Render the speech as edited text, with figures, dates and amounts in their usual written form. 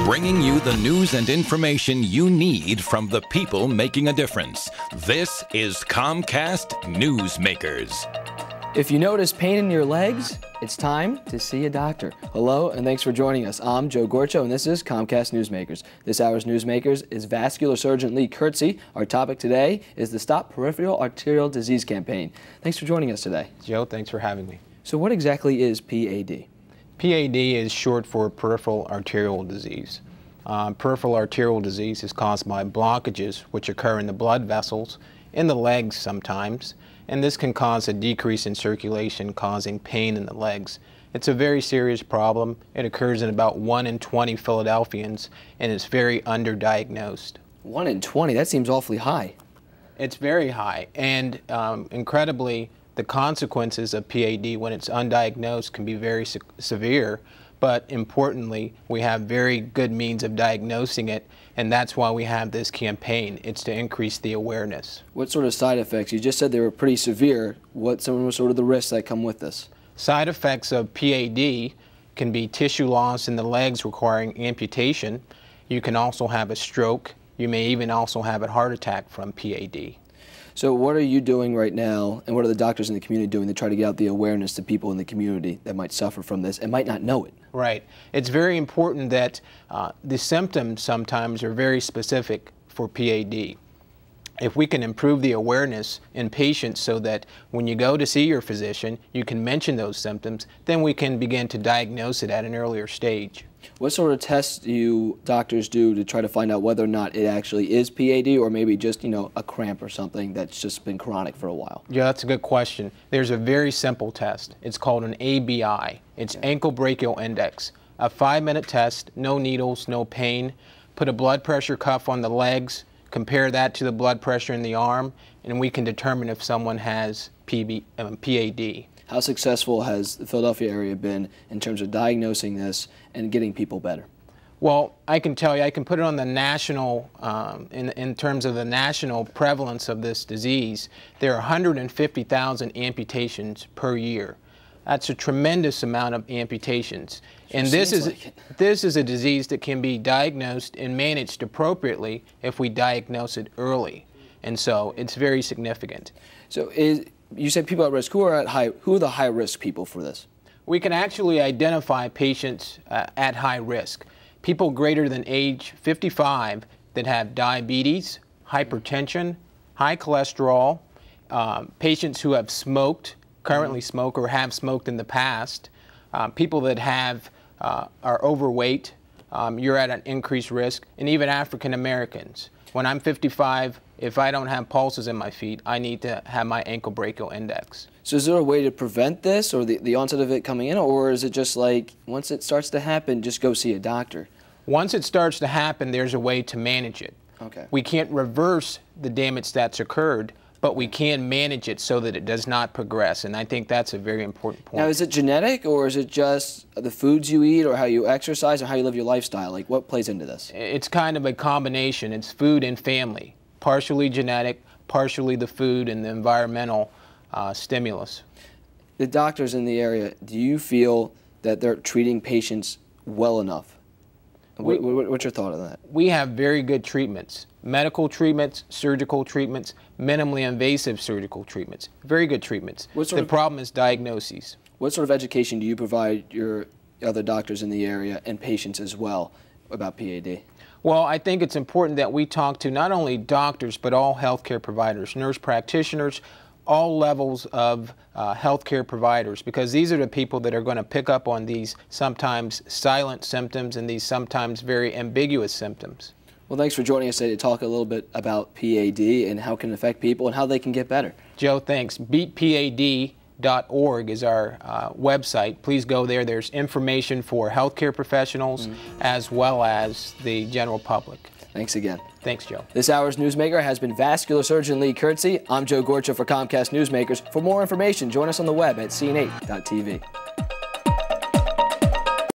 bringing you the news and information you need from the people making a difference. This is Comcast Newsmakers. If you notice pain in your legs, it's time to see a doctor. Hello, and thanks for joining us. I'm Joe Gorcho, and this is Comcast Newsmakers. This hour's Newsmakers is Vascular Surgeon Lee Kirksey. Our topic today is the Stop Peripheral Arterial Disease campaign. Thanks for joining us today. Joe, thanks for having me. So what exactly is PAD? PAD is short for peripheral arterial disease. Peripheral arterial disease is caused by blockages which occur in the blood vessels, in the legs sometimes, and this can cause a decrease in circulation, causing pain in the legs. It's a very serious problem. It occurs in about 1 in 20 Philadelphians, and it's very underdiagnosed. 1 in 20? That seems awfully high. It's very high, and incredibly, the consequences of PAD when it's undiagnosed can be very severe, but importantly, we have very good means of diagnosing it, and that's why we have this campaign. It's to increase the awareness. What sort of side effects? You just said they were pretty severe. What some sort of the risks that come with this? Side effects of PAD can be tissue loss in the legs requiring amputation. You can also have a stroke. You may even also have a heart attack from PAD. So what are you doing right now, and what are the doctors in the community doing to try to get out the awareness to people in the community that might suffer from this and might not know it? Right. It's very important that the symptoms sometimes are very specific for PAD. If we can improve the awareness in patients so that when you go to see your physician, you can mention those symptoms, then we can begin to diagnose it at an earlier stage. What sort of tests do you doctors do to try to find out whether or not it actually is PAD or maybe just, a cramp or something that's just been chronic for a while? Yeah, that's a good question. There's a very simple test. It's called an ABI. It's ankle brachial index. A 5-minute test, no needles, no pain. Put a blood pressure cuff on the legs, compare that to the blood pressure in the arm, and we can determine if someone has PAD. How successful has the Philadelphia area been in terms of diagnosing this and getting people better? Well, I can tell you, I can put it on the national, in terms of the national prevalence of this disease, there are 150,000 amputations per year. That's a tremendous amount of amputations. And this is a disease that can be diagnosed and managed appropriately if we diagnose it early. And so it's very significant. So you said people at risk. Who are the high-risk people for this? We can actually identify patients at high risk. People greater than age 55 that have diabetes, hypertension, high cholesterol, patients who have smoked, currently smoke or have smoked in the past, people that are overweight, you're at an increased risk, and even African Americans. When I'm 55, if I don't have pulses in my feet, I need to have my ankle brachial index. So is there a way to prevent this or the onset of it coming in, or is it just like once it starts to happen, just go see a doctor? Once it starts to happen, there's a way to manage it. Okay. We can't reverse the damage that's occurred, but we can manage it so that it does not progress, and I think that's a very important point. Now, is it genetic, or is it just the foods you eat, or how you exercise, or how you live your lifestyle? Like, what plays into this? It's kind of a combination. It's food and family, partially genetic, partially the food and the environmental stimulus. The doctors in the area, do you feel that they're treating patients well enough? What's your thought on that? We have very good treatments. Medical treatments, surgical treatments, minimally invasive surgical treatments. Very good treatments. The problem is diagnoses. What sort of education do you provide your other doctors in the area and patients as well about PAD? Well, I think it's important that we talk to not only doctors but all healthcare providers, nurse practitioners, all levels of healthcare providers, because these are the people that are going to pick up on these sometimes silent symptoms and these sometimes very ambiguous symptoms. Well, thanks for joining us today to talk a little bit about PAD and how it can affect people and how they can get better. Joe, thanks. BeatPAD.org is our website. Please go there. There's information for healthcare professionals as well as the general public. Thanks again. Thanks, Joe. This hour's Newsmaker has been Vascular Surgeon Lee Kirksey. I'm Joe Gorcho for Comcast Newsmakers. For more information, join us on the web at cn8.tv.